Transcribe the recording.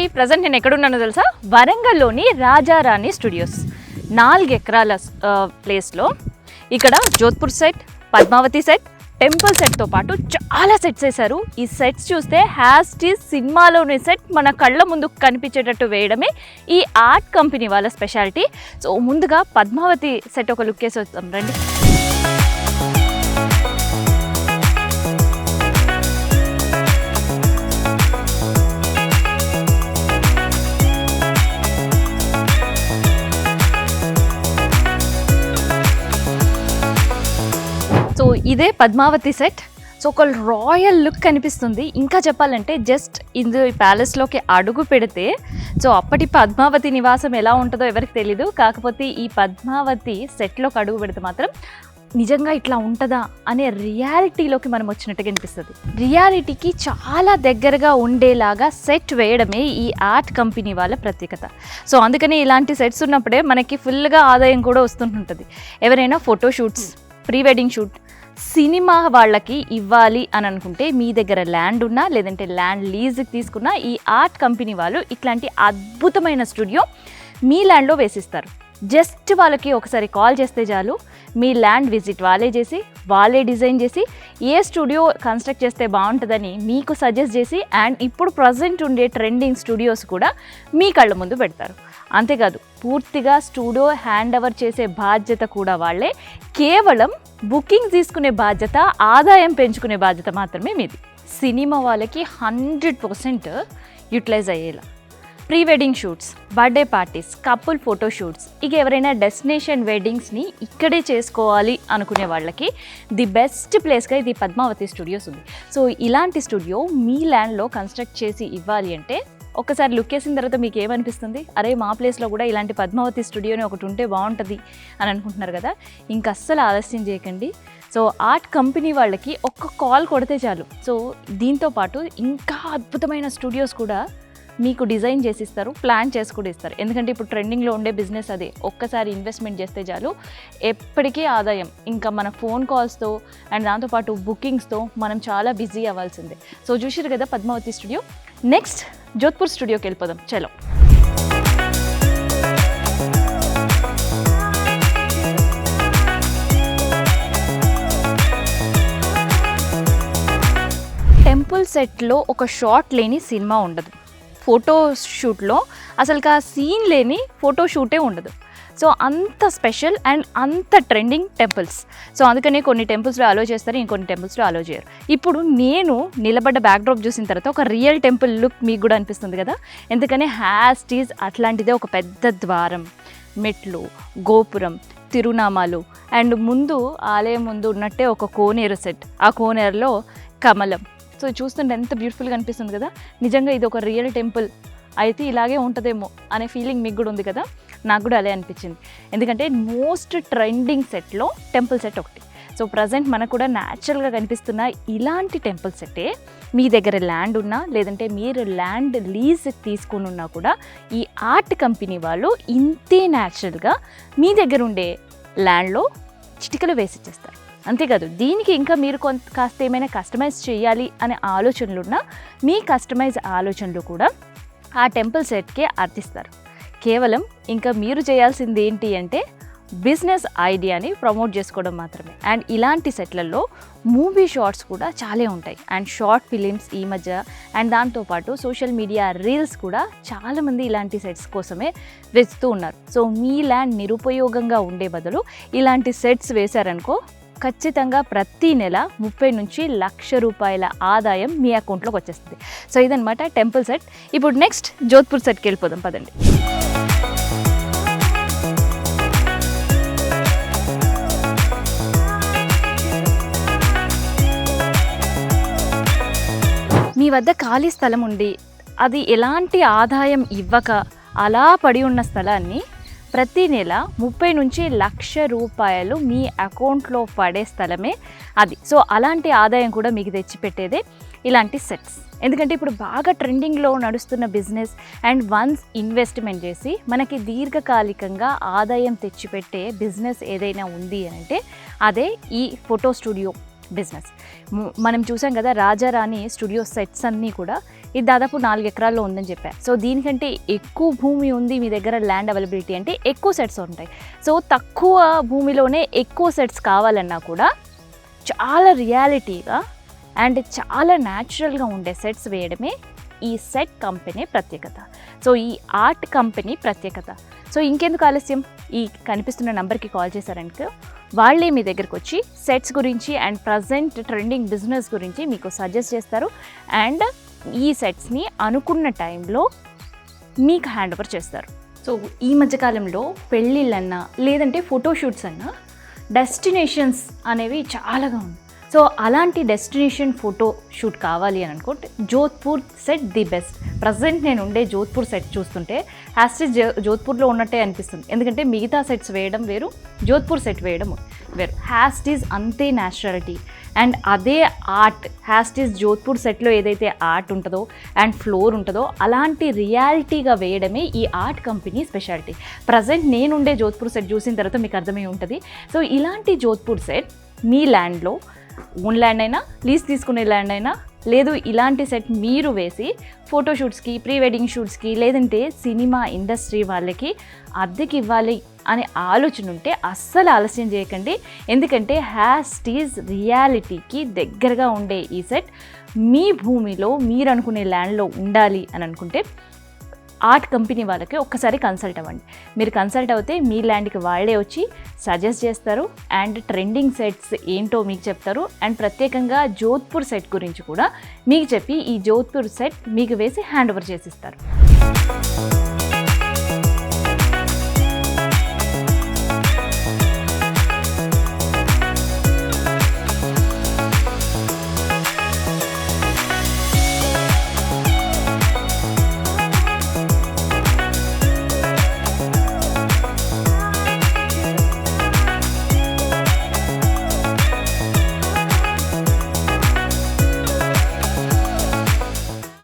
Hi, present నేను ఎక్కడున్నానో తెలుసా? వరంగల్లోని రాజారాణి studios 4 ఎకరాల ప్లేస్లో ఇక్కడ Jodhpur set, Padmavati set, temple సెట్తో పాటు చాలా సెట్స్ వేశారు. ఈ సెట్స్ చూస్తే హ్యాస్టీస్ సినిమాలోని సెట్ మన కళ్ళ ముందు కనిపించేటట్టు వేయడమే ఈ ఆర్ట్ కంపెనీ వాళ్ళ స్పెషాలిటీ. సో ముందుగా పద్మావతి సెట్ ఒక లుక్ వేసి వస్తాం రండి. సో ఇదే పద్మావతి సెట్. సో ఒక రాయల్ లుక్ కనిపిస్తుంది. ఇంకా చెప్పాలంటే జస్ట్ ఈ ప్యాలెస్లోకి అడుగు పెడితే సో అప్పటి పద్మావతి నివాసం ఎలా ఉంటుందో ఎవరికి తెలీదు. కాకపోతే ఈ పద్మావతి సెట్లోకి అడుగు పెడితే మాత్రం నిజంగా ఇట్లా ఉంటుందా అనే రియాలిటీలోకి మనం వచ్చినట్టుగా అనిపిస్తుంది. రియాలిటీకి చాలా దగ్గరగా ఉండేలాగా సెట్ వేయడమే ఈ ఆర్ట్ కంపెనీ వాళ్ళ ప్రత్యేకత. సో అందుకని ఇలాంటి సెట్స్ ఉన్నప్పుడే మనకి ఫుల్గా ఆదాయం కూడా వస్తుంటుంది. ఎవరైనా photoshoots, pre wedding shoot, cinema వాళ్ళకి ఇవ్వాలి అని అనుకుంటే మీ దగ్గర ల్యాండ్ ఉన్నా లేదంటే ల్యాండ్ లీజ్కి తీసుకున్నా ఈ ఆర్ట్ కంపెనీ వాళ్ళు ఇట్లాంటి అద్భుతమైన స్టూడియో మీ ల్యాండ్లో వేసిస్తారు. జస్ట్ వాళ్ళకి ఒకసారి కాల్ చేస్తే చాలు, మీ ల్యాండ్ విజిట్ వాళ్ళే చేసి వాళ్ళే డిజైన్ చేసి ఏ స్టూడియో కన్స్ట్రక్ట్ చేస్తే బాగుంటుందని మీకు సజెస్ట్ చేసి అండ్ ఇప్పుడు ప్రజెంట్ ఉండే ట్రెండింగ్ స్టూడియోస్ కూడా మీ కళ్ళ ముందు పెడతారు. అంతేకాదు పూర్తిగా స్టూడియో హ్యాండ్ ఓవర్ చేసే బాధ్యత కూడా వాళ్ళే. కేవలం బుకింగ్ తీసుకునే బాధ్యత, ఆదాయం పెంచుకునే బాధ్యత మాత్రమే మీది. సినిమా వాళ్ళకి 100% యూటిలైజ్ అయ్యేలా pre wedding shoots, birthday parties, couple photo shoots, ఇక ఎవరైనా డెస్టినేషన్ వెడ్డింగ్స్ని ఇక్కడే చేసుకోవాలి అనుకునే వాళ్ళకి ది బెస్ట్ ప్లేస్గా ఇది పద్మావతి స్టూడియోస్ ఉంది. సో ఇలాంటి స్టూడియో మీ ల్యాండ్లో కన్స్ట్రక్ట్ చేసి ఇవ్వాలి అంటే ఒక్కసారి లుక్ వేసిన తర్వాత మీకు ఏమనిపిస్తుంది? అరే మా ప్లేస్లో కూడా ఇలాంటి పద్మావతి స్టూడియోని ఒకటి ఉంటే బాగుంటుంది అని అనుకుంటున్నారు కదా. ఇంక అస్సలు ఆలస్యం చేయకండి. సో ఆర్ట్ కంపెనీ వాళ్ళకి ఒక్క కాల్ కొడితే చాలు. సో దీంతోపాటు ఇంకా అద్భుతమైన స్టూడియోస్ కూడా మీకు డిజైన్ చేసి ఇస్తారు, ప్లాన్ చేసి కూడా ఇస్తారు. ఎందుకంటే ఇప్పుడు ట్రెండింగ్లో ఉండే బిజినెస్ అదే. ఒక్కసారి ఇన్వెస్ట్మెంట్ చేస్తే చాలు, ఎప్పటికీ ఆదాయం. ఇంకా మన ఫోన్ కాల్స్తో అండ్ దాంతోపాటు బుకింగ్స్తో మనం చాలా బిజీ అవ్వాల్సిందే. సో చూసారు కదా పద్మావతి స్టూడియో. నెక్స్ట్ జోధ్పూర్ స్టూడియోకి వెళ్ళిపోదాం. చలో. టెంపుల్ సెట్లో ఒక షాట్ లేని సినిమా ఉండదు. ఫోటో షూట్లో అసలు ఆ సీన్ లేని ఫోటో షూటే ఉండదు. సో అంత స్పెషల్ అండ్ అంత ట్రెండింగ్ టెంపుల్స్. సో అందుకనే కొన్ని టెంపుల్స్లో అలో చేస్తారు, ఇంకొన్ని టెంపుల్స్లో అలో చేయరు. ఇప్పుడు నేను నిలబడ్డ బ్యాక్డ్రాప్ చూసిన తర్వాత ఒక రియల్ టెంపుల్ లుక్ మీకు కూడా అనిపిస్తుంది కదా. ఎందుకని హ్యాస్టీస్ అట్లాంటిదే ఒక పెద్ద ద్వారం, మెట్లు, గోపురం, తిరునామాలు అండ్ ముందు ఆలయం ముందు ఉన్నట్టే ఒక కోనేరు సెట్. ఆ కోనేరులో కమలం. సో చూస్తుంటే ఎంత బ్యూటిఫుల్గా అనిపిస్తుంది కదా. నిజంగా ఇది ఒక రియల్ టెంపుల్ అయితే ఇలాగే ఉంటుందేమో అనే ఫీలింగ్ మీకు కూడా ఉంది కదా. నాకు కూడా అదే అనిపించింది. ఎందుకంటే మోస్ట్ ట్రెండింగ్ సెట్లో టెంపుల్ సెట్ ఒకటి. సో ప్రజెంట్ మనకు కూడా న్యాచురల్గా కనిపిస్తున్న ఇలాంటి టెంపుల్ సెట్టే మీ దగ్గర ల్యాండ్ ఉన్నా లేదంటే మీరు ల్యాండ్ లీజ్ తీసుకుని ఉన్నా కూడా ఈ ఆర్ట్ కంపెనీ వాళ్ళు ఇంతే న్యాచురల్గా మీ దగ్గర ఉండే ల్యాండ్లో చిటికలు వేసిచ్చేస్తారు. అంతేకాదు దీనికి ఇంకా మీరు కాస్త ఏమైనా కస్టమైజ్ చేయాలి అనే ఆలోచనలున్నా మీ కస్టమైజ్ ఆలోచనలు కూడా ఆ టెంపుల్ సెట్కే అర్థిస్తారు. కేవలం ఇంకా మీరు చేయాల్సింది ఏంటి అంటే బిజినెస్ ఐడియాని ప్రమోట్ చేసుకోవడం మాత్రమే. అండ్ ఇలాంటి సెట్లలో మూవీ షార్ట్స్ కూడా చాలా ఉంటాయి అండ్ షార్ట్ ఫిలిమ్స్ ఈ మధ్య అండ్ దాంతోపాటు సోషల్ మీడియా రీల్స్ కూడా చాలామంది ఇలాంటి సెట్స్ కోసమే వెతుకుతూ ఉన్నారు. సో మీ ల్యాండ్ నిరుపయోగంగా ఉండే బదులు ఇలాంటి సెట్స్ వేశారనుకో ఖచ్చితంగా ప్రతి నెల 30 నుంచి ₹1,00,000 ఆదాయం మీ అకౌంట్లోకి వచ్చేస్తుంది. సో ఇదనమాట టెంపుల్ సెట్. ఇప్పుడు నెక్స్ట్ జోధ్పూర్ సెట్కి వెళ్ళిపోదాం పదండి. మీ వద్ద ఖాళీ స్థలం ఉండి అది ఎలాంటి ఆదాయం ఇవ్వక అలా పడి ఉన్న స్థలాన్ని ప్రతి నెల 30 నుంచి ₹1,00,000 మీ అకౌంట్లో పడే స్థలమే అది. సో అలాంటి ఆదాయం కూడా మీకు తెచ్చిపెట్టేదే ఇలాంటి సెట్స్. ఎందుకంటే ఇప్పుడు బాగా ట్రెండింగ్లో నడుస్తున్న బిజినెస్ అండ్ వన్స్ ఇన్వెస్ట్మెంట్ చేసి మనకి దీర్ఘకాలికంగా ఆదాయం తెచ్చిపెట్టే బిజినెస్ ఏదైనా ఉంది అంటే అదే ఈ ఫోటో స్టూడియో బిజినెస్. మనం చూసాం కదా రాజారాణి స్టూడియో సెట్స్ అన్నీ కూడా ఇది దాదాపు 4 ఎకరాల్లో ఉందని చెప్పారు. సో దీనికంటే ఎక్కువ భూమి ఉంది మీ దగ్గర ల్యాండ్ అవైలబిలిటీ అంటే ఎక్కువ సెట్స్ ఉంటాయి. సో తక్కువ భూమిలోనే ఎక్కువ సెట్స్ కావాలన్నా కూడా చాలా రియాలిటీగా అండ్ చాలా న్యాచురల్గా ఉండే సెట్స్ వేయడమే ఈ సెట్ కంపెనీ ప్రత్యేకత. సో ఈ ఆర్ట్ కంపెనీ ప్రత్యేకత. సో ఇంకెందుకు ఆలస్యం, ఈ కనిపిస్తున్న నెంబర్కి కాల్ చేశారనుకో వాళ్ళే మీ దగ్గరికి వచ్చి సెట్స్ గురించి అండ్ ప్రజెంట్ ట్రెండింగ్ బిజినెస్ గురించి మీకు సజెస్ట్ చేస్తారు అండ్ ఈ సెట్స్ని అనుకున్న టైంలో మీకు హ్యాండ్ ఓవర్ చేస్తారు. సో ఈ మధ్యకాలంలో పెళ్ళిళ్ళన్నా లేదంటే ఫోటోషూట్స్ అన్నా డెస్టినేషన్స్ అనేవి చాలాగా ఉన్నాయి. సో అలాంటి డెస్టినేషన్ ఫోటో షూట్ కావాలి అని అనుకుంటే Jodhpur set the best. Present నేను ఉండే జోధ్పూర్ సెట్ చూస్తుంటే హ్యాస్టీజ్ జోధ్పూర్లో ఉన్నట్టే అనిపిస్తుంది. ఎందుకంటే మిగతా సెట్స్ వేయడం వేరు, జోధ్పూర్ సెట్ వేయడం వేరు. హ్యాస్టీజ్ అంతే న్యాచురాలిటీ అండ్ అదే ఆర్ట్. హ్యాస్టీజ్ జోధ్పూర్ సెట్లో ఏదైతే ఆర్ట్ ఉంటుందో అండ్ ఫ్లోర్ ఉంటుందో అలాంటి రియాలిటీగా వేయడమే ఈ ఆర్ట్ కంపెనీ స్పెషాలిటీ. ప్రజెంట్ నేనుండే జోధ్పూర్ సెట్ చూసిన తర్వాత మీకు అర్థమై ఉంటుంది. సో ఇలాంటి జోధ్పూర్ సెట్ మీ ల్యాండ్లో ఓన్ ల్యాండ్ అయినా లీజ్ తీసుకునే ల్యాండ్ అయినా లేదు ఇలాంటి సెట్ మీరు వేసి ఫోటోషూట్స్కి ప్రీ వెడ్డింగ్ షూట్స్కి లేదంటే సినిమా ఇండస్ట్రీ వాళ్ళకి అద్దెకి ఇవ్వాలి అనే ఆలోచన ఉంటే అస్సలు ఆలస్యం చేయకండి. ఎందుకంటే హ్యాస్టీజ్ రియాలిటీకి దగ్గరగా ఉండే ఈ సెట్ మీ భూమిలో మీరు అనుకునే ల్యాండ్లో ఉండాలి అని అనుకుంటే ఆర్ట్ కంపెనీ వాళ్ళకి ఒక్కసారి కన్సల్ట్ అవ్వండి. మీరు కన్సల్ట్ అవుతే మీ ల్యాండ్కి వాళ్ళే వచ్చి సజెస్ట్ చేస్తారు అండ్ ట్రెండింగ్ సెట్స్ ఏంటో మీకు చెప్తారు అండ్ ప్రత్యేకంగా జోధ్పూర్ సెట్ గురించి కూడా మీకు చెప్పి ఈ జోధ్పూర్ సెట్ మీకు వేసి హ్యాండ్ ఓవర్ చేసిస్తారు.